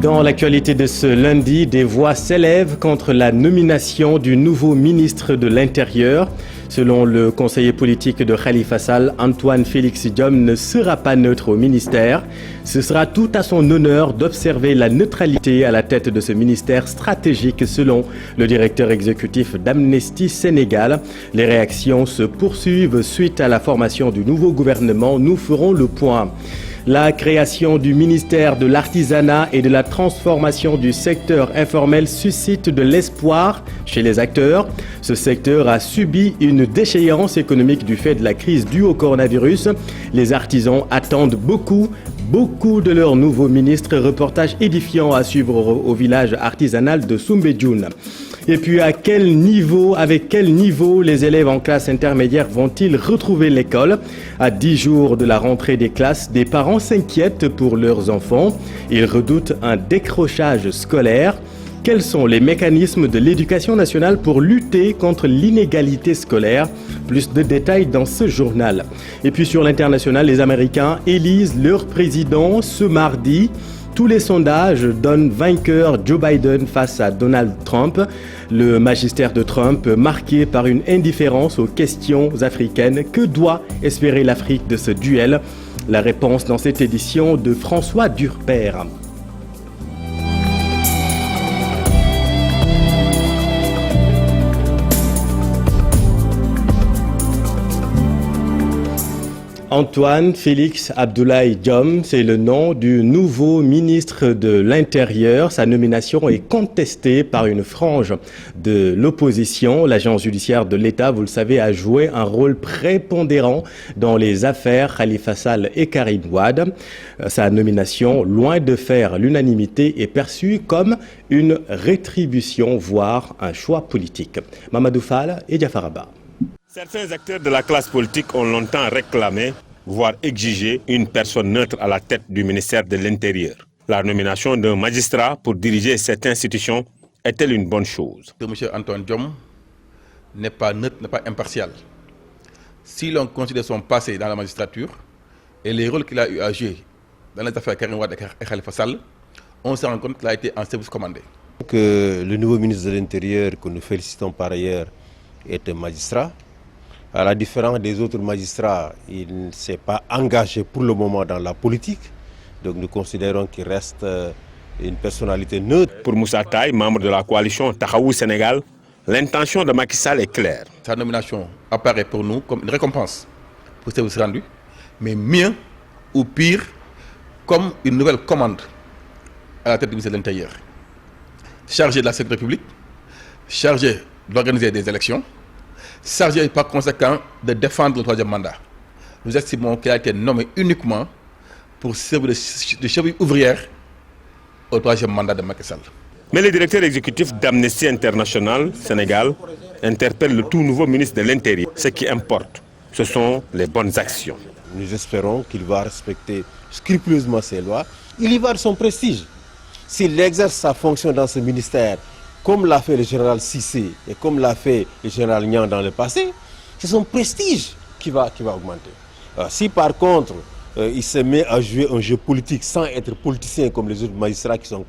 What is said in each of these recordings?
Dans l'actualité de ce lundi, des voix s'élèvent contre la nomination du nouveau ministre de l'Intérieur. Selon le conseiller politique de Khalifa Sall, Antoine Félix Diome ne sera pas neutre au ministère. Ce sera tout à son honneur d'observer la neutralité à la tête de ce ministère stratégique, selon le directeur exécutif d'Amnesty Sénégal. Les réactions se poursuivent suite à la formation du nouveau gouvernement. Nous ferons le point. La création du ministère de l'Artisanat et de la transformation du secteur informel suscite de l'espoir chez les acteurs. Ce secteur a subi une déchéance économique du fait de la crise due au coronavirus. Les artisans attendent beaucoup de leur nouveau ministre. Reportage édifiant à suivre au village artisanal de Soumbédioune. Et puis avec quel niveau les élèves en classe intermédiaire vont-ils retrouver l'école? À 10 jours de la rentrée des classes, des parents s'inquiètent pour leurs enfants. Ils redoutent un décrochage scolaire. Quels sont les mécanismes de l'éducation nationale pour lutter contre l'inégalité scolaire? Plus de détails dans ce journal. Et puis sur l'international, les Américains élisent leur président ce mardi. Tous les sondages donnent vainqueur Joe Biden face à Donald Trump. Le magistère de Trump marqué par une indifférence aux questions africaines. Que doit espérer l'Afrique de ce duel? La réponse dans cette édition de François Durper. Antoine Félix Abdoulaye Diome, c'est le nom du nouveau ministre de l'Intérieur. Sa nomination est contestée par une frange de l'opposition. L'agence judiciaire de l'État, vous le savez, a joué un rôle prépondérant dans les affaires Khalifa Sall et Karim Wade. Sa nomination, loin de faire l'unanimité, est perçue comme une rétribution, voire un choix politique. Mamadou Fall et Diafaraba. Certains acteurs de la classe politique ont longtemps réclamé, voire exigé, une personne neutre à la tête du ministère de l'Intérieur. La nomination d'un magistrat pour diriger cette institution est-elle une bonne chose? M. Antoine Diome n'est pas neutre, n'est pas impartial. Si l'on considère son passé dans la magistrature et les rôles qu'il a eu à jouer dans les affaires Karim Wade et Khalifa Sall, on se rend compte qu'il a été en service commandé. Que le nouveau ministre de l'Intérieur, que nous félicitons par ailleurs, est un magistrat. À la différence des autres magistrats, il ne s'est pas engagé pour le moment dans la politique. Donc nous considérons qu'il reste une personnalité neutre. Pour Moussa Taye, membre de la coalition Tahaou Sénégal, l'intention de Macky Sall est claire. Sa nomination apparaît pour nous comme une récompense pour ce service rendu, mais mieux ou pire, comme une nouvelle commande à la tête du ministère de l'Intérieur. Chargé de la sécurité publique, chargé d'organiser des élections, chargé par conséquent de défendre le troisième mandat. Nous estimons qu'il a été nommé uniquement pour servir de cheville ouvrière au troisième mandat de Macky Sall. Mais le directeur exécutif d'Amnesty International Sénégal interpelle le tout nouveau ministre de l'Intérieur. Ce qui importe, ce sont les bonnes actions. Nous espérons qu'il va respecter scrupuleusement ces lois. Il y va de son prestige. S'il exerce sa fonction dans ce ministère, comme l'a fait le général Cissé et comme l'a fait le général Niang dans le passé, c'est son prestige qui va augmenter. Si par contre, il se met à jouer un jeu politique sans être politicien comme les autres magistrats qui sont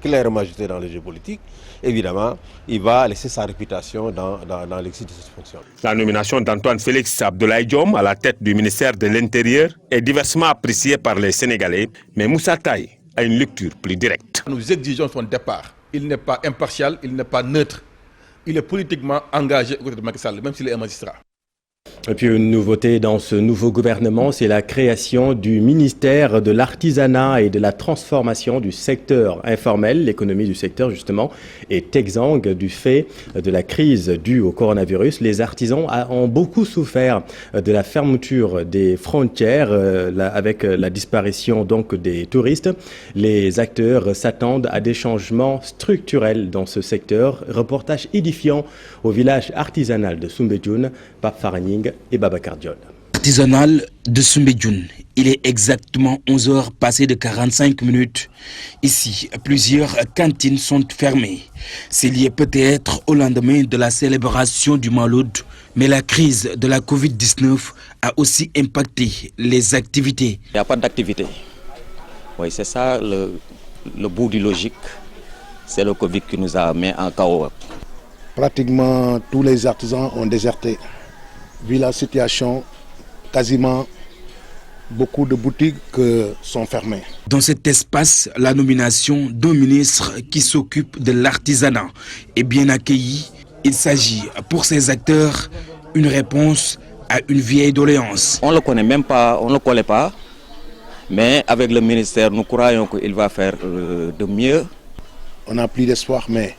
clairement jetés dans le jeu politique, évidemment, il va laisser sa réputation dans l'exercice de cette fonction. La nomination d'Antoine Félix Abdoulaye Diome à la tête du ministère de l'Intérieur est diversement appréciée par les Sénégalais, mais Moussa Taye a une lecture plus directe. Nous exigeons son départ. Il n'est pas impartial, il n'est pas neutre. Il est politiquement engagé au côté de Macky Sall, même s'il est un magistrat. Et puis une nouveauté dans ce nouveau gouvernement, c'est la création du ministère de l'Artisanat et de la transformation du secteur informel. L'économie du secteur, justement, est exsangue du fait de la crise due au coronavirus. Les artisans ont beaucoup souffert de la fermeture des frontières avec la disparition donc des touristes. Les acteurs s'attendent à des changements structurels dans ce secteur. Reportage édifiant au village artisanal de Soumbédioune, Pape Faraning et Babacar Dione. Artisanal de Soumbédioune. Il est exactement 11h passées de 45 minutes. Ici, plusieurs cantines sont fermées. C'est lié peut-être au lendemain de la célébration du Mawlud, mais la crise de la Covid-19 a aussi impacté les activités. Il n'y a pas d'activité. Oui, c'est ça le bout du logique, c'est le Covid qui nous a mis en chaos. Pratiquement tous les artisans ont déserté. Vu la situation, quasiment beaucoup de boutiques sont fermées. Dans cet espace, la nomination d'un ministre qui s'occupe de l'artisanat est bien accueillie. Il s'agit pour ces acteurs une réponse à une vieille doléance. On ne le connaît même pas, on ne le connaît pas, mais avec le ministère, nous croyons qu'il va faire de mieux. On n'a plus d'espoir, mais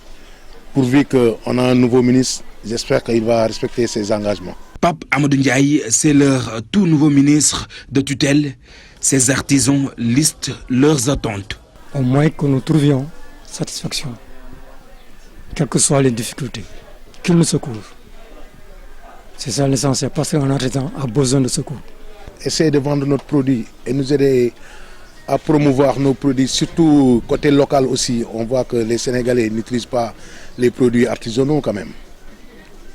pourvu qu'on a un nouveau ministre, j'espère qu'il va respecter ses engagements. Pape Amadou Ndiaye, c'est leur tout nouveau ministre de tutelle. Ces artisans listent leurs attentes. Au moins que nous trouvions satisfaction, quelles que soient les difficultés, qu'ils nous secourent. C'est ça l'essentiel, parce qu'un artisan a besoin de secours. Essayer de vendre notre produit et nous aider à promouvoir nos produits, surtout côté local aussi. On voit que les Sénégalais n'utilisent pas les produits artisanaux quand même.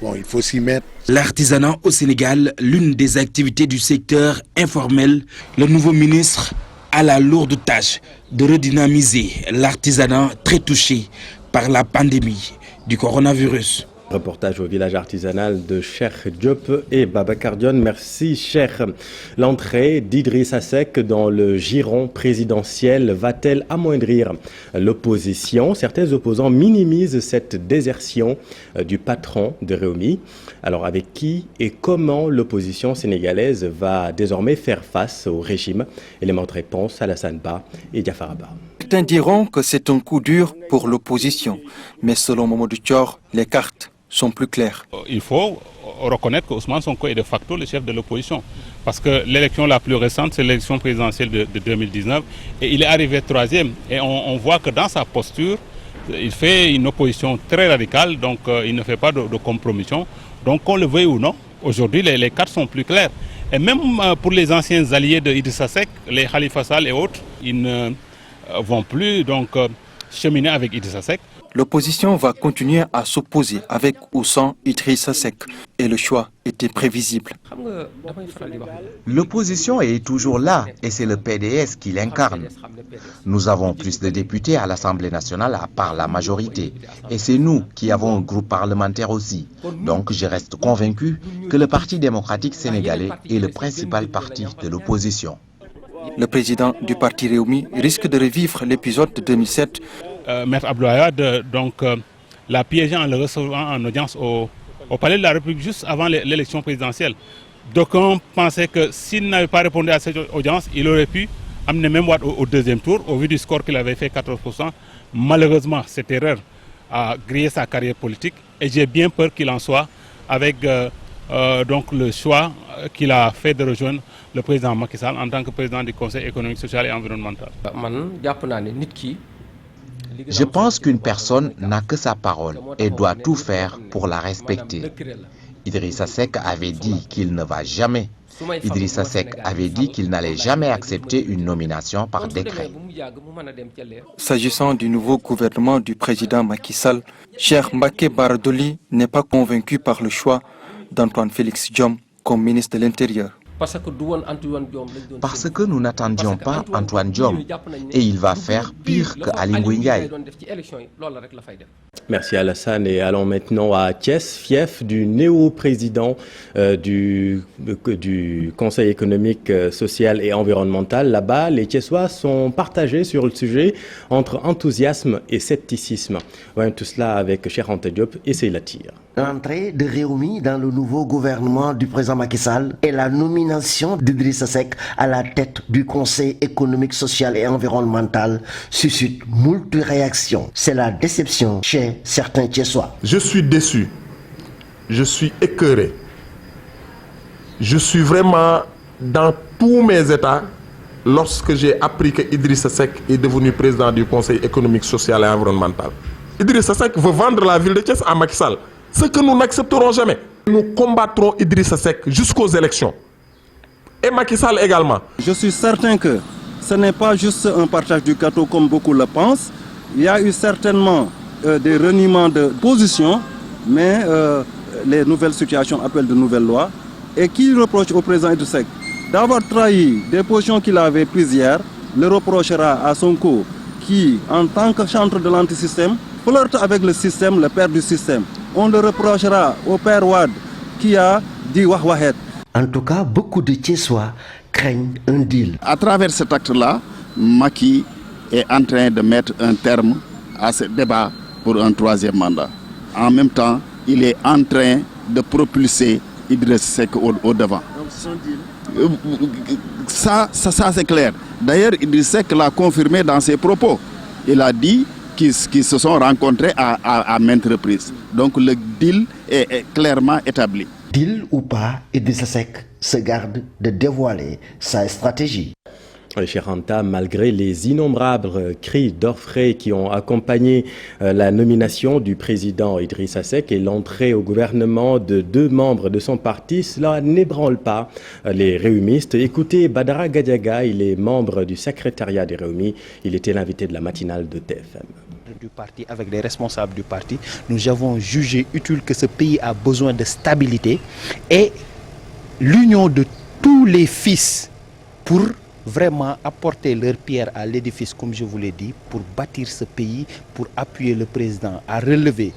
Bon, il faut s'y mettre. L'artisanat au Sénégal, l'une des activités du secteur informel. Le nouveau ministre a la lourde tâche de redynamiser l'artisanat très touché par la pandémie du coronavirus. Reportage au village artisanal de Cheikh Diop et Babacar Dione. Merci Cheikh. L'entrée d'Idrissa Seck dans le giron présidentiel va-t-elle amoindrir l'opposition? Certains opposants minimisent cette désertion du patron de Rewmi. Alors avec qui et comment l'opposition sénégalaise va désormais faire face au régime? Élément de réponse à Alassane Ba et Diafara Ba. Certains diront que c'est un coup dur pour l'opposition, mais selon Mamadou Thior, les cartes sont plus claires. Il faut reconnaître que Ousmane Sonko est de facto le chef de l'opposition. Parce que l'élection la plus récente, c'est l'élection présidentielle de 2019. Et il est arrivé troisième. Et on voit que dans sa posture, il fait une opposition très radicale. Donc il ne fait pas de compromission. Donc qu'on le veuille ou non, aujourd'hui les cartes sont plus claires. Et même pour les anciens alliés de Idrissa Seck, les Khalifa Sall et autres, ils ne vont plus donc cheminer avec Idrissa Seck. L'opposition va continuer à s'opposer avec ou sans Idrissa Seck et le choix était prévisible. L'opposition est toujours là et c'est le PDS qui l'incarne. Nous avons plus de députés à l'Assemblée nationale à part la majorité et c'est nous qui avons un groupe parlementaire aussi. Donc je reste convaincu que le Parti démocratique sénégalais est le principal parti de l'opposition. Le président du parti Rewmi risque de revivre l'épisode de 2007. Maître Abdoulaye l'a piégé en le recevant en audience au Palais de la République juste avant l'élection présidentielle. D'aucuns pensaient que s'il n'avait pas répondu à cette audience, il aurait pu amener même Wade au deuxième tour, au vu du score qu'il avait fait, 14%. Malheureusement, cette erreur a grillé sa carrière politique et j'ai bien peur qu'il en soit avec donc le choix qu'il a fait de rejoindre le président Macky Sall en tant que président du Conseil économique, social et environnemental. Je pense qu'une personne n'a que sa parole et doit tout faire pour la respecter. Idrissa Seck avait dit qu'il ne va jamais. Idrissa Seck avait dit qu'il n'allait jamais accepter une nomination par décret. S'agissant du nouveau gouvernement du président Macky Sall, Cheikh Mbacké Bara Dolly n'est pas convaincu par le choix d'Antoine Félix Diome comme ministre de l'Intérieur. Parce que nous n'attendions pas Antoine Diome et il va faire pire que Aly Ngouille Ndiaye. Merci Alassane et allons maintenant à Thiès, fief du néo-président du Conseil économique, social et environnemental. Là-bas, les Thiessois sont partagés sur le sujet entre enthousiasme et scepticisme. Voyons tout cela avec Cheikh Anta Diop et Seyla Tir. L'entrée de Rewmi dans le nouveau gouvernement du président Macky Sall et la nomination d'Idrissa Seck à la tête du Conseil économique, social et environnemental suscite moult réactions. C'est la déception chez certains Thiessois. Je suis déçu, je suis écœuré, je suis vraiment dans tous mes états lorsque j'ai appris que Idrissa Seck est devenu président du Conseil économique, social et environnemental. Idrissa Seck veut vendre la ville de Thiès à Macky Sall. Ce que nous n'accepterons jamais. Nous combattrons Idrissa Seck jusqu'aux élections. Et Macky Sall également. Je suis certain que ce n'est pas juste un partage du gâteau comme beaucoup le pensent. Il y a eu certainement des reniements de position, mais les nouvelles situations appellent de nouvelles lois. Et qui reproche au président Idrissa Seck d'avoir trahi des positions qu'il avait prises hier, le reprochera à Sonko qui, en tant que chantre de l'antisystème, flirte avec le système, le père du système. On le reprochera au père Wade qui a dit Wahwahet. En tout cas, beaucoup de Thiessois craignent un deal. À travers cet acte-là, Macky est en train de mettre un terme à ce débat pour un troisième mandat. En même temps, il est en train de propulser Idriss Seck au devant. Donc c'est un deal. Ça c'est clair. D'ailleurs, Idriss Seck l'a confirmé dans ses propos. Il a dit qu'ils se sont rencontrés à maintes reprises. Donc le deal est clairement établi. Deal ou pas, Idrissa Seck se garde de dévoiler sa stratégie. Cher Anta, malgré les innombrables cris d'orfraie qui ont accompagné la nomination du président Idrissa Seck et l'entrée au gouvernement de 2 membres de son parti, cela n'ébranle pas les Réumistes. Écoutez Badara Gadiaga, il est membre du secrétariat des Réumis. Il était l'invité de la matinale de TFM. Du parti, avec les responsables du parti, nous avons jugé utile que ce pays a besoin de stabilité et l'union de tous les fils pour vraiment apporter leur pierre à l'édifice, comme je vous l'ai dit, pour bâtir ce pays, pour appuyer le président à relever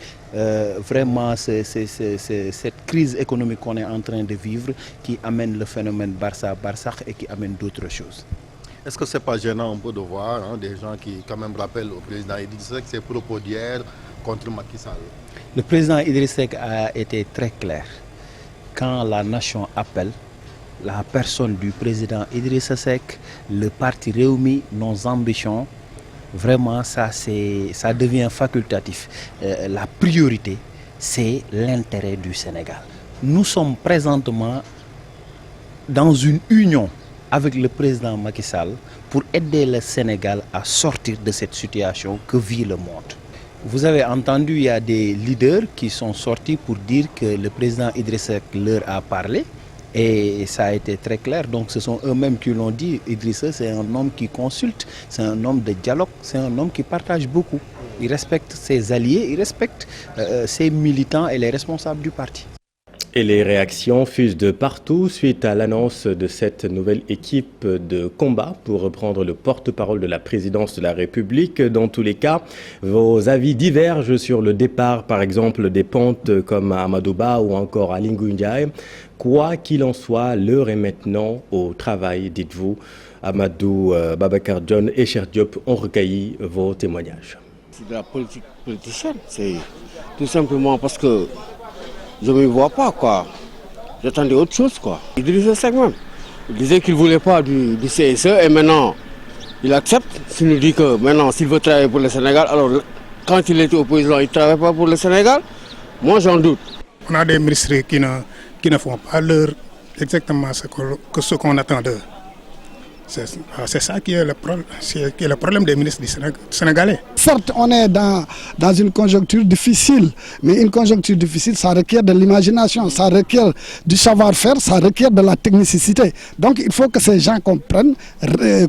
vraiment cette crise économique qu'on est en train de vivre, qui amène le phénomène Barça-Barsakh et qui amène d'autres choses. Est-ce que ce n'est pas gênant un peu de voir des gens qui quand même rappellent au président Idriss Seck ses propos d'hier contre Macky Sall? Le président Idriss Seck a été très clair. Quand la nation appelle, la personne du président Idrissa Seck, le parti Réumi, nos ambitions, vraiment ça devient facultatif. La priorité, c'est l'intérêt du Sénégal. Nous sommes présentement dans une union avec le président Macky Sall pour aider le Sénégal à sortir de cette situation que vit le monde. Vous avez entendu, il y a des leaders qui sont sortis pour dire que le président Idriss Seck leur a parlé. Et ça a été très clair, donc ce sont eux-mêmes qui l'ont dit. Idrissa, c'est un homme qui consulte, c'est un homme de dialogue, c'est un homme qui partage beaucoup. Il respecte ses alliés, il respecte ses militants et les responsables du parti. Et les réactions fusent de partout suite à l'annonce de cette nouvelle équipe de combat, pour reprendre le porte-parole de la présidence de la République. Dans tous les cas, vos avis divergent sur le départ, par exemple, des pontes comme Amadou Ba ou encore Aly Ngouille Ndiaye. Quoi qu'il en soit, l'heure est maintenant au travail, dites-vous. Amadou Babacar John et Cheikh Diop ont recueilli vos témoignages. C'est de la politique politicienne, c'est tout simplement parce que je ne me vois pas, quoi. J'attendais autre chose, quoi. Idrissa Seck même. Il disait qu'il ne voulait pas du CSE et maintenant, il accepte. Il nous dit que maintenant, s'il veut travailler pour le Sénégal, alors quand il était au président, il ne travaille pas pour le Sénégal. Moi, j'en doute. On a des ministres qui ne font pas exactement ce qu'on attend d'eux. C'est ça qui est le problème des ministres du sénégalais. Certes, on est dans une conjoncture difficile, mais une conjoncture difficile, ça requiert de l'imagination, ça requiert du savoir-faire, ça requiert de la technicité. Donc il faut que ces gens comprennent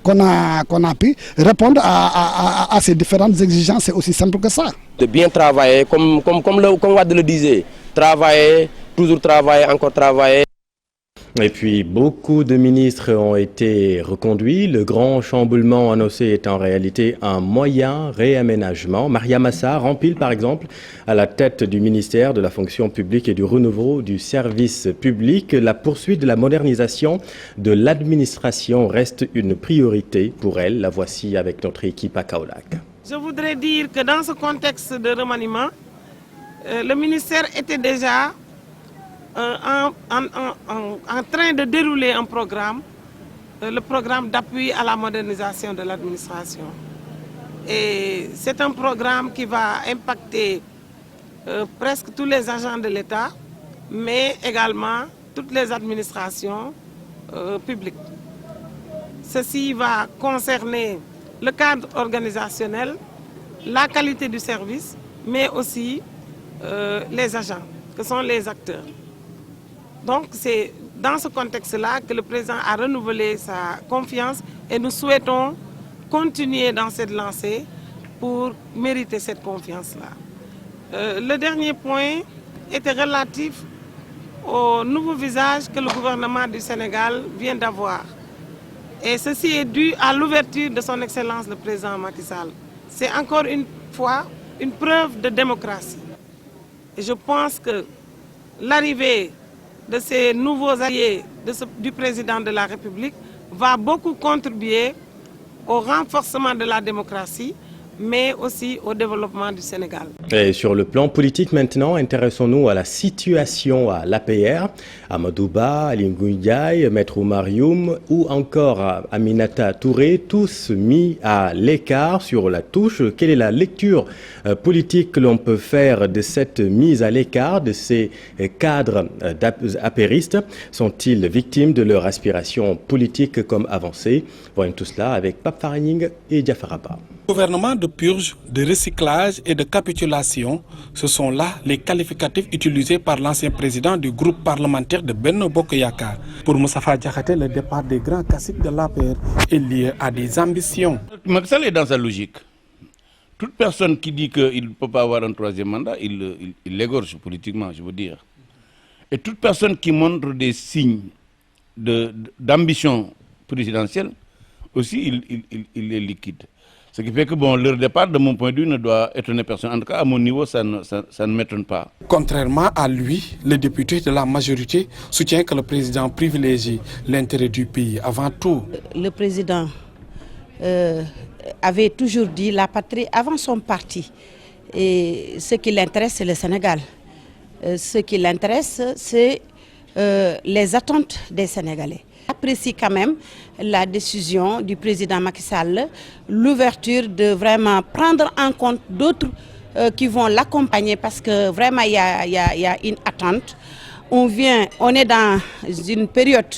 qu'on a pu répondre à ces différentes exigences, c'est aussi simple que ça. De bien travailler, comme Wade le disait, travailler, toujours travailler, encore travailler. Et puis, beaucoup de ministres ont été reconduits. Le grand chamboulement annoncé est en réalité un moyen réaménagement. Maria Massa rempile, par exemple, à la tête du ministère de la fonction publique et du renouveau du service public. La poursuite de la modernisation de l'administration reste une priorité pour elle. La voici avec notre équipe à Kaolack. Je voudrais dire que dans ce contexte de remaniement, le ministère était déjà en train de dérouler un programme, le programme d'appui à la modernisation de l'administration. Et c'est un programme qui va impacter presque tous les agents de l'État, mais également toutes les administrations publiques. Ceci va concerner le cadre organisationnel, la qualité du service, mais aussi les agents, que sont les acteurs. Donc c'est dans ce contexte-là que le président a renouvelé sa confiance et nous souhaitons continuer dans cette lancée pour mériter cette confiance-là. Le dernier point était relatif au nouveau visage que le gouvernement du Sénégal vient d'avoir. Et ceci est dû à l'ouverture de son Excellence le président Macky Sall. c'est encore une fois une preuve de démocratie. Et je pense que l'arrivée de ces nouveaux alliés du président de la République va beaucoup contribuer au renforcement de la démocratie, mais aussi au développement du Sénégal. Et sur le plan politique maintenant, intéressons-nous à la situation à l'APR. Amadou Ba, Aly Ngouille Ndiaye, Maître Oumar Youm ou encore Aminata Touré, tous mis à l'écart sur la touche. Quelle est la lecture politique que l'on peut faire de cette mise à l'écart de ces cadres apéristes? Sont-ils victimes de leur aspiration politique comme avancée? Voyons tout cela avec Pape Faraning et Diafaraba. Gouvernement de purge, de recyclage et de capitulation, ce sont là les qualificatifs utilisés par l'ancien président du groupe parlementaire de Benno Bokk Yakaar. Pour Moustapha Diakhaté, le départ des grands caciques de l'APR est lié à des ambitions. Macky Sall est dans sa logique. Toute personne qui dit qu'il ne peut pas avoir un troisième mandat, il l'égorge politiquement, je veux dire. Et toute personne qui montre des signes d'ambition présidentielle, aussi, il est liquide. Ce qui fait que leur départ, de mon point de vue, ne doit étonner personne. En tout cas, à mon niveau, ça ne m'étonne pas. Contrairement à lui, le député de la majorité soutient que le président privilégie l'intérêt du pays avant tout. Le président avait toujours dit la patrie avant son parti. Et ce qui l'intéresse, c'est le Sénégal. Ce qui l'intéresse, c'est les attentes des Sénégalais. J'apprécie quand même la décision du président Macky Sall, l'ouverture de vraiment prendre en compte d'autres qui vont l'accompagner parce que vraiment il y a une attente. On est dans une période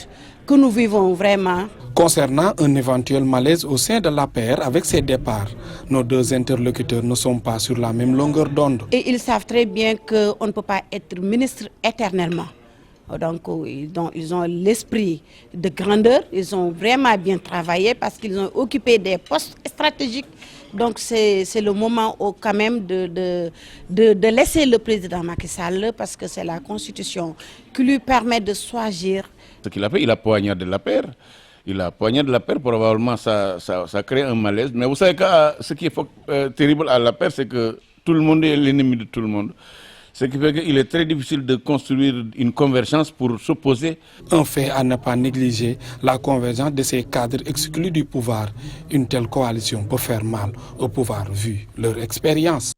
que nous vivons vraiment. Concernant un éventuel malaise au sein de l'APR avec ses départs, nos deux interlocuteurs ne sont pas sur la même longueur d'onde. Et ils savent très bien qu'on ne peut pas être ministre éternellement. Donc ils ont l'esprit de grandeur, ils ont vraiment bien travaillé parce qu'ils ont occupé des postes stratégiques. Donc c'est le moment quand même de laisser le président Macky Sall parce que c'est la Constitution qui lui permet de choisir. Ce qu'il a fait, il a poignardé la paire. Il a poignardé la paire, probablement ça crée un malaise. Mais vous savez que ce qui est terrible à la paire, c'est que tout le monde est l'ennemi de tout le monde. Ce qui fait qu'il est très difficile de construire une convergence pour s'opposer. Un fait à ne pas négliger, la convergence de ces cadres exclus du pouvoir. Une telle coalition peut faire mal au pouvoir vu leur expérience.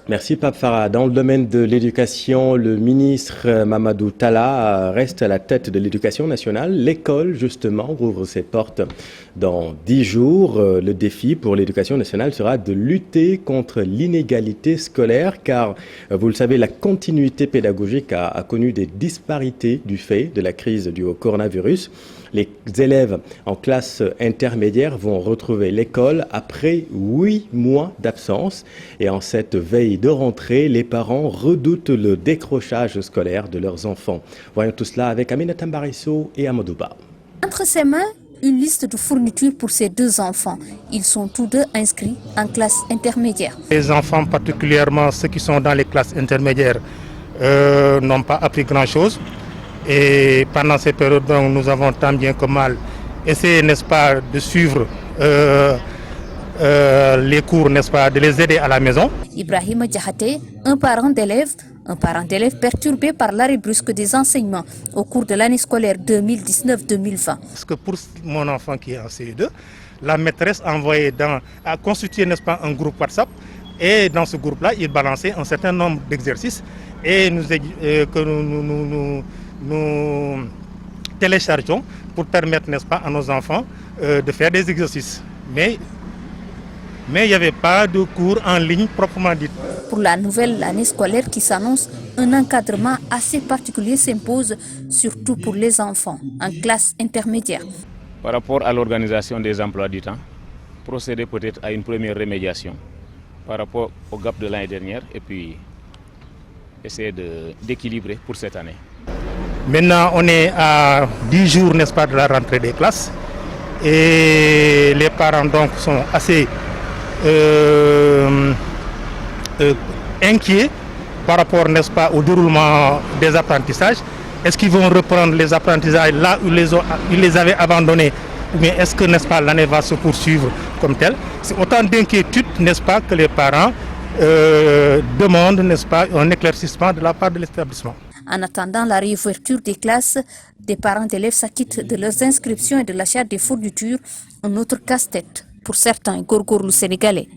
Merci Pape Farah. Dans le domaine de l'éducation, le ministre Mamadou Talla reste à la tête de l'éducation nationale. L'école, justement, rouvre ses portes dans 10 jours. Le défi pour l'éducation nationale sera de lutter contre l'inégalité scolaire, car, vous le savez, la continuité pédagogique a connu des disparités du fait de la crise du coronavirus. Les élèves en classe intermédiaire vont retrouver l'école après 8 mois d'absence. Et en cette veille de rentrée, les parents redoutent le décrochage scolaire de leurs enfants. Voyons tout cela avec Aminata Mbarisso et Amadou Ba. Entre ses mains, une liste de fournitures pour ses 2 enfants. Ils sont tous 2 inscrits en classe intermédiaire. Les enfants, particulièrement ceux qui sont dans les classes intermédiaires, n'ont pas appris grand-chose. Et pendant ces périodes, donc, nous avons tant bien que mal essayé, n'est-ce pas, de suivre les cours, n'est-ce pas, de les aider à la maison. Ibrahima Diakhaté, un parent d'élève perturbé par l'arrêt brusque des enseignements au cours de l'année scolaire 2019-2020. Parce que pour mon enfant qui est en CE2, la maîtresse a constitué, n'est-ce pas, un groupe WhatsApp. Et dans ce groupe-là, il balançait un certain nombre d'exercices et que nous téléchargeons pour permettre, n'est-ce pas, à nos enfants de faire des exercices. Mais il n'y avait pas de cours en ligne proprement dit. Pour la nouvelle année scolaire qui s'annonce, un encadrement assez particulier s'impose, surtout pour les enfants en classe intermédiaire. Par rapport à l'organisation des emplois du temps, procéder peut-être à une première remédiation par rapport au gap de l'année dernière et puis essayer d'équilibrer pour cette année. Maintenant, on est à 10 jours, n'est-ce pas, de la rentrée des classes et les parents donc sont assez inquiets par rapport, n'est-ce pas, au déroulement des apprentissages. Est-ce qu'ils vont reprendre les apprentissages là où ils les avaient abandonnés ou bien est-ce que, n'est-ce pas, l'année va se poursuivre comme telle? C'est autant d'inquiétudes, n'est-ce pas, que les parents demandent, n'est-ce pas, un éclaircissement de la part de l'établissement. En attendant la réouverture des classes, des parents d'élèves s'acquittent de leurs inscriptions et de l'achat des fournitures, un autre casse-tête pour certains gorgorlous sénégalais.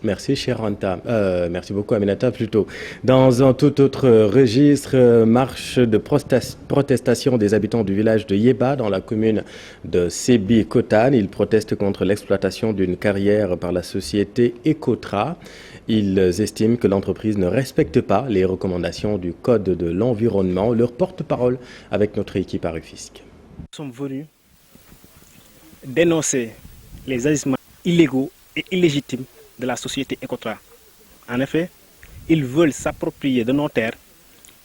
Merci, cher Anta. Merci beaucoup, Aminata, plutôt. Dans un tout autre registre, marche de protestation des habitants du village de Yeba, dans la commune de Sébi-Kotane. Ils protestent contre l'exploitation d'une carrière par la société Ecotra. Ils estiment que l'entreprise ne respecte pas les recommandations du Code de l'environnement. Leur porte-parole avec notre équipe à Rufisque. Nous sommes venus dénoncer les agissements illégaux et illégitimes de la société Ecotra. En effet, ils veulent s'approprier de nos terres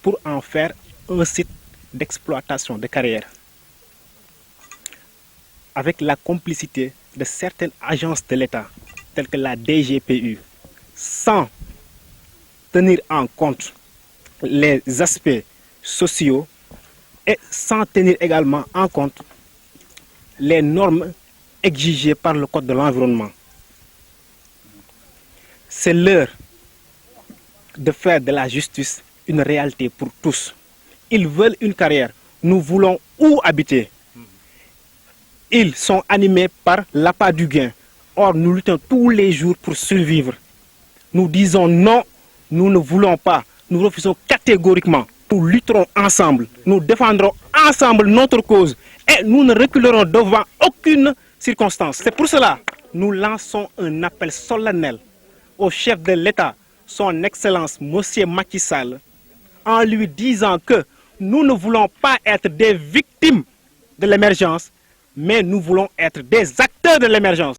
pour en faire un site d'exploitation de carrière. Avec la complicité de certaines agences de l'État, telles que la DGPU, sans tenir en compte les aspects sociaux et sans tenir également en compte les normes exigées par le Code de l'environnement. C'est l'heure de faire de la justice une réalité pour tous. Ils veulent une carrière. Nous voulons où habiter. Ils sont animés par l'appât du gain. Or, nous luttons tous les jours pour survivre. Nous disons non, nous ne voulons pas. Nous refusons catégoriquement. Nous lutterons ensemble. Nous défendrons ensemble notre cause. Et nous ne reculerons devant aucune circonstance. C'est pour cela que nous lançons un appel solennel au chef de l'État, son Excellence, M. Macky Sall, en lui disant que nous ne voulons pas être des victimes de l'émergence, mais nous voulons être des acteurs de l'émergence.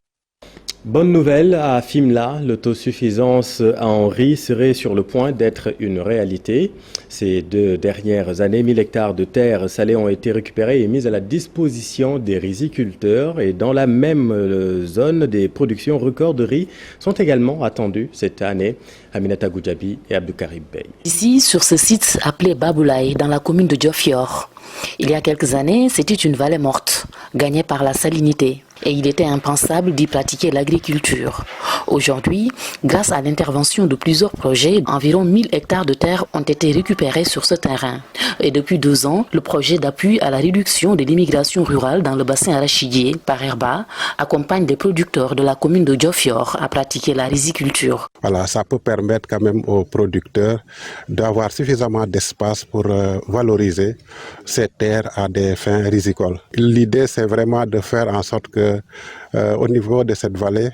Bonne nouvelle, à Fimela, l'autosuffisance en riz serait sur le point d'être une réalité. Ces 2 dernières années, 1000 hectares de terres salées ont été récupérés et mis à la disposition des riziculteurs. Et dans la même zone, des productions records de riz sont également attendues cette année. Aminata Goudjabi et Abdou Karim Bey. Ici, sur ce site appelé Baboulaye, dans la commune de Diofior, il y a quelques années, c'était une vallée morte, gagnée par la salinité. Et il était impensable d'y pratiquer l'agriculture. Aujourd'hui, grâce à l'intervention de plusieurs projets, environ 1000 hectares de terre ont été récupérés sur ce terrain. Et depuis 2 ans, le projet d'appui à la réduction de l'immigration rurale dans le bassin arachidier, par Herba, accompagne des producteurs de la commune de Diofior à pratiquer la riziculture. Voilà, ça peut permettre quand même aux producteurs d'avoir suffisamment d'espace pour valoriser ces terres à des fins rizicoles. L'idée, c'est vraiment de faire en sorte que au niveau de cette vallée,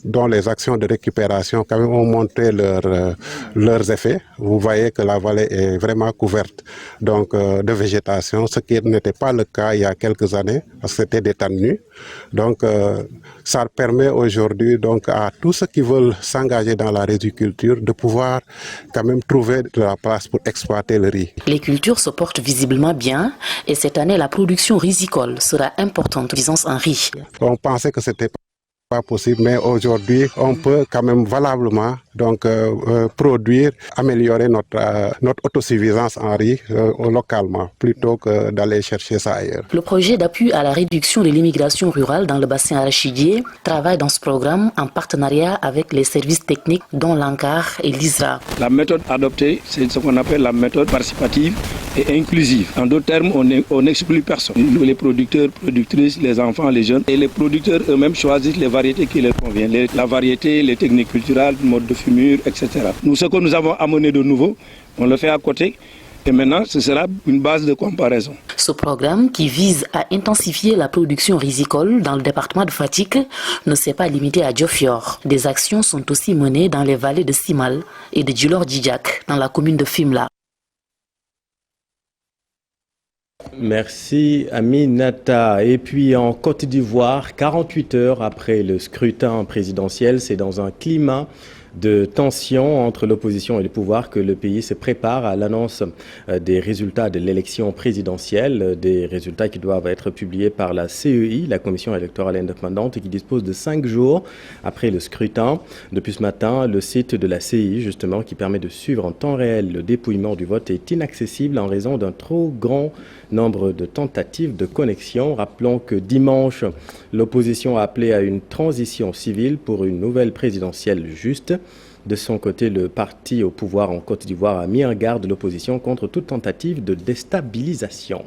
dont les actions de récupération quand même ont montré leurs effets. Vous voyez que la vallée est vraiment couverte donc, de végétation, ce qui n'était pas le cas il y a quelques années, parce que c'était des temps nus. Donc ça permet aujourd'hui donc, à tous ceux qui veulent s'engager dans la riziculture de pouvoir quand même trouver de la place pour exploiter le riz. Les cultures se portent visiblement bien et cette année la production rizicole sera importante, disons en riz. On pensait que c'était pas possible, mais aujourd'hui on peut quand même valablement donc produire, améliorer notre autosuffisance en riz localement plutôt que d'aller chercher ça ailleurs. Le projet d'appui à la réduction de l'immigration rurale dans le bassin arachidier travaille dans ce programme en partenariat avec les services techniques dont l'ANCAR et l'ISRA. La méthode adoptée, c'est ce qu'on appelle la méthode participative et inclusive. En d'autres termes, on n'exclut personne. Les producteurs, productrices, les enfants, les jeunes et les producteurs eux-mêmes choisissent les variétés qui leur conviennent. La variété, les techniques culturelles, le mode de fumure, etc. Nous, ce que nous avons amené de nouveau, on le fait à côté. Et maintenant, ce sera une base de comparaison. Ce programme, qui vise à intensifier la production rizicole dans le département de Fatick, ne s'est pas limité à Diofior. Des actions sont aussi menées dans les vallées de Simal et de Djilor-Djidjak, dans la commune de Fimela. Merci Aminata. Et puis en Côte d'Ivoire, 48 heures après le scrutin présidentiel, c'est dans un climat de tension entre l'opposition et le pouvoir que le pays se prépare à l'annonce des résultats de l'élection présidentielle, des résultats qui doivent être publiés par la CEI, la Commission électorale indépendante, qui dispose de 5 jours après le scrutin. Depuis ce matin, le site de la CEI, justement, qui permet de suivre en temps réel le dépouillement du vote, est inaccessible en raison d'un trop grand nombre de tentatives de connexion. Rappelons que dimanche, l'opposition a appelé à une transition civile pour une nouvelle présidentielle juste. De son côté, le parti au pouvoir en Côte d'Ivoire a mis en garde l'opposition contre toute tentative de déstabilisation.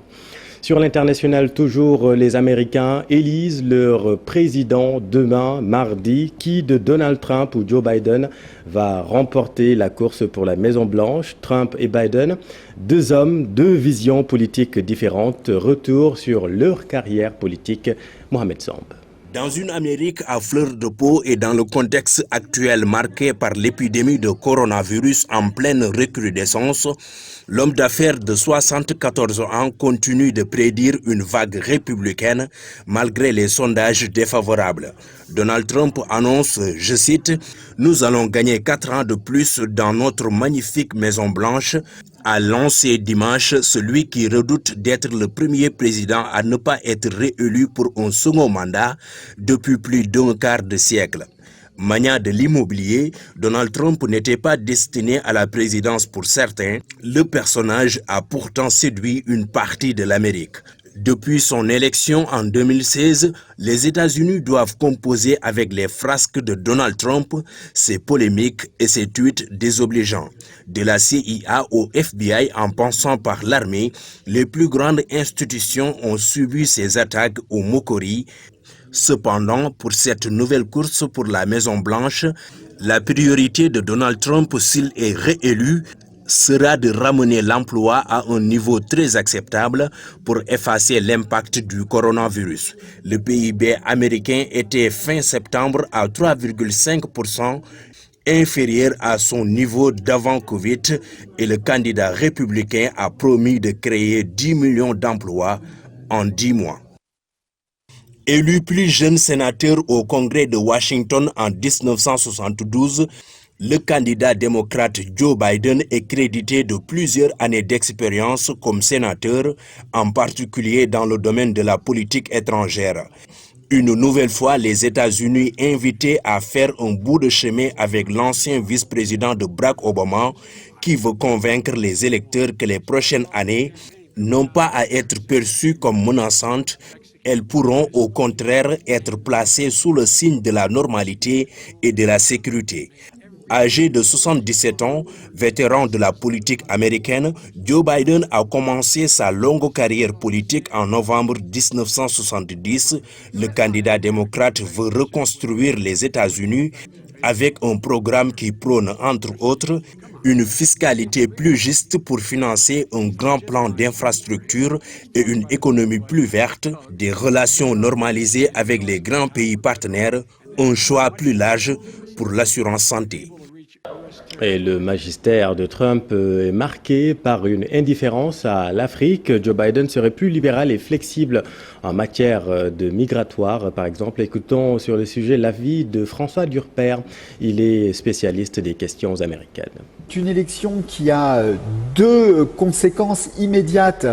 Sur l'international, toujours, les Américains élisent leur président demain, mardi. Qui de Donald Trump ou Joe Biden va remporter la course pour la Maison-Blanche? Trump et Biden, deux hommes, deux visions politiques différentes. Retour sur leur carrière politique. Mohamed Samb. Dans une Amérique à fleur de peau et dans le contexte actuel marqué par l'épidémie de coronavirus en pleine recrudescence, l'homme d'affaires de 74 ans continue de prédire une vague républicaine malgré les sondages défavorables. Donald Trump annonce, je cite, « Nous allons gagner 4 ans de plus dans notre magnifique Maison-Blanche », a lancé dimanche celui qui redoute d'être le premier président à ne pas être réélu pour un second mandat depuis plus d'un quart de siècle. Mania de l'immobilier, Donald Trump n'était pas destiné à la présidence pour certains. Le personnage a pourtant séduit une partie de l'Amérique. Depuis son élection en 2016, les États-Unis doivent composer avec les frasques de Donald Trump, ses polémiques et ses tweets désobligeants. De la CIA au FBI en passant par l'armée, les plus grandes institutions ont subi ces attaques aux moqueries. Cependant, pour cette nouvelle course pour la Maison-Blanche, la priorité de Donald Trump, s'il est réélu, sera de ramener l'emploi à un niveau très acceptable pour effacer l'impact du coronavirus. Le PIB américain était fin septembre à 3,5%, inférieur à son niveau d'avant Covid, et le candidat républicain a promis de créer 10 millions d'emplois en 10 mois. Élu plus jeune sénateur au Congrès de Washington en 1972, le candidat démocrate Joe Biden est crédité de plusieurs années d'expérience comme sénateur, en particulier dans le domaine de la politique étrangère. Une nouvelle fois, les États-Unis invités à faire un bout de chemin avec l'ancien vice-président de Barack Obama, qui veut convaincre les électeurs que les prochaines années n'ont pas à être perçues comme menaçantes. Elles pourront au contraire être placées sous le signe de la normalité et de la sécurité. Âgé de 77 ans, vétéran de la politique américaine, Joe Biden a commencé sa longue carrière politique en novembre 1970. Le candidat démocrate veut reconstruire les États-Unis avec un programme qui prône, entre autres, une fiscalité plus juste pour financer un grand plan d'infrastructure et une économie plus verte, des relations normalisées avec les grands pays partenaires, un choix plus large pour l'assurance santé. Et le magistère de Trump est marqué par une indifférence à l'Afrique. Joe Biden serait plus libéral et flexible en matière de migratoire, par exemple. Écoutons sur le sujet l'avis de François Durper. Il est spécialiste des questions américaines. C'est une élection qui a deux conséquences immédiates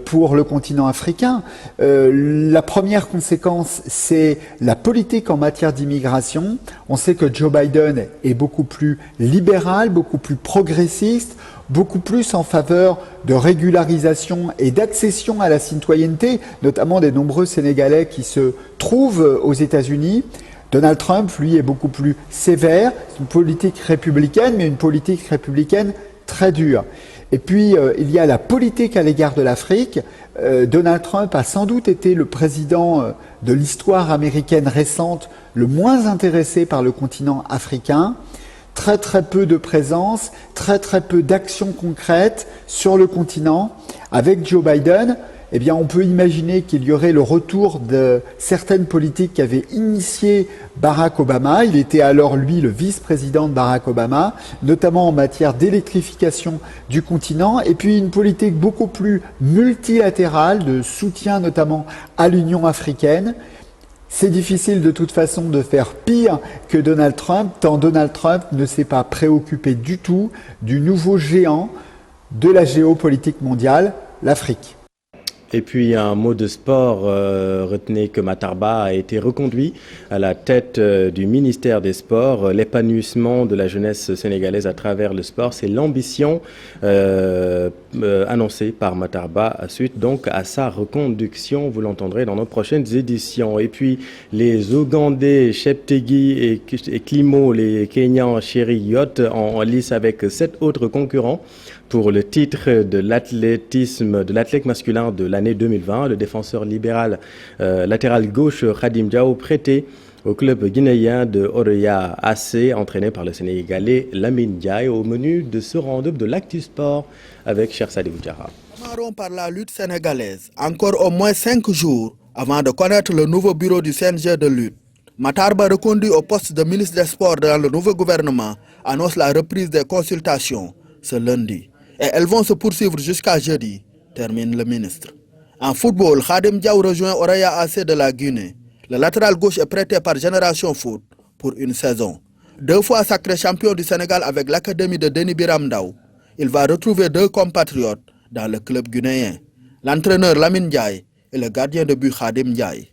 pour le continent africain. La première conséquence, c'est la politique en matière d'immigration. On sait que Joe Biden est beaucoup plus libéral, beaucoup plus progressiste, beaucoup plus en faveur de régularisation et d'accession à la citoyenneté, notamment des nombreux Sénégalais qui se trouvent aux États-Unis. Donald Trump, lui, est beaucoup plus sévère. C'est une politique républicaine, mais une politique républicaine très dure. Et puis, il y a la politique à l'égard de l'Afrique. Donald Trump a sans doute été le président de l'histoire américaine récente le moins intéressé par le continent africain. Très peu de présence, très peu d'actions concrètes sur le continent. Avec Joe Biden, eh bien, on peut imaginer qu'il y aurait le retour de certaines politiques qu'avait initiées Barack Obama. Il était alors, lui, le vice-président de Barack Obama, notamment en matière d'électrification du continent, et puis une politique beaucoup plus multilatérale, de soutien notamment à l'Union africaine. C'est difficile de toute façon de faire pire que Donald Trump, tant Donald Trump ne s'est pas préoccupé du tout du nouveau géant de la géopolitique mondiale, l'Afrique. Et puis un mot de sport, retenez que Matarba a été reconduit à la tête du ministère des Sports. L'épanouissement de la jeunesse sénégalaise à travers le sport, c'est l'ambition annoncée par Matarba suite donc à sa reconduction. Vous l'entendrez dans nos prochaines éditions. Et puis les Ougandais Cheptegei et Klimo, les Kenyans Cheruiyot en lice avec 7 autres concurrents pour le titre de l'athlétisme, de l'athlète masculin de l'année 2020. Le défenseur libéral latéral gauche Khadim Diao prêté au club guinéen de Oroya AC, entraîné par le Sénégalais Lamine Ndiaye. Au menu de ce round-up de l'Actu Sport avec Cher Sadibou Diarra. Démarrons par la lutte sénégalaise. Encore au moins 5 jours avant de connaître le nouveau bureau du CNG de lutte. Matarba, reconduit au poste de ministre des Sports dans le nouveau gouvernement, annonce la reprise des consultations ce lundi. Et elles vont se poursuivre jusqu'à jeudi, termine le ministre. En football, Khadim Diaw rejoint Oroya AC de la Guinée. Le latéral gauche est prêté par Génération Foot pour une saison. 2 fois sacré champion du Sénégal avec l'académie de Denis Biram Ndao, il va retrouver 2 compatriotes dans le club guinéen. L'entraîneur Lamine Ndiaye et le gardien de but Khadim Ndiaye.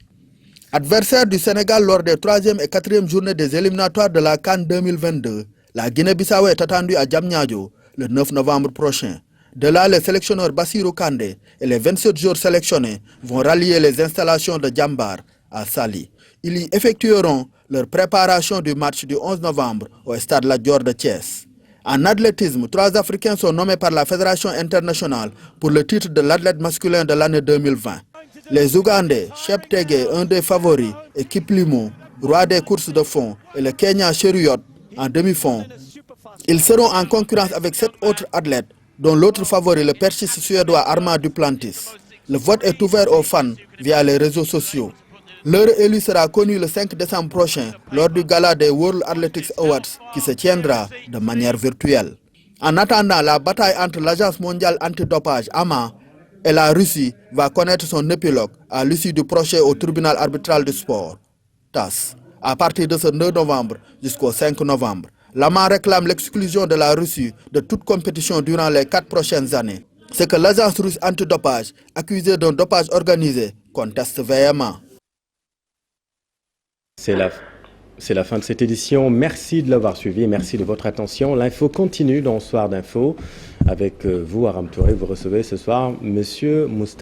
Adversaire du Sénégal lors des 3e et 4e journées des éliminatoires de la CAN 2022, la Guinée-Bissau est attendue à Diamniadio le 9 novembre prochain. De là, les sélectionneurs Bassirou Kandé et les 27 joueurs sélectionnés vont rallier les installations de Djambar à Sali. Ils y effectueront leur préparation du match du 11 novembre au stade La Dior de Thiès. En athlétisme, 3 Africains sont nommés par la Fédération internationale pour le titre de l'athlète masculin de l'année 2020. Les Ougandais, Cheptegei, un des favoris, et Kiplimo, roi des courses de fond, et le Kenyan Cheruiyot en demi-fond. Ils seront en concurrence avec 7 autres athlètes, dont l'autre favori, le perchiste suédois Armand Duplantis. Le vote est ouvert aux fans via les réseaux sociaux. L'heure élue sera connue le 5 décembre prochain lors du gala des World Athletics Awards qui se tiendra de manière virtuelle. En attendant, la bataille entre l'Agence mondiale antidopage AMA et la Russie va connaître son épilogue à l'issue du procès au tribunal arbitral du sport, TAS, à partir de ce 9 novembre jusqu'au 5 novembre. L'AMA réclame l'exclusion de la Russie de toute compétition durant les 4 prochaines années. C'est que l'agence russe antidopage, accusée d'un dopage organisé, conteste véhément. C'est la fin de cette édition. Merci de l'avoir suivi et merci de votre attention. L'info continue dans Soir d'Info. Avec vous, Aram Touré, vous recevez ce soir Monsieur Moustapha.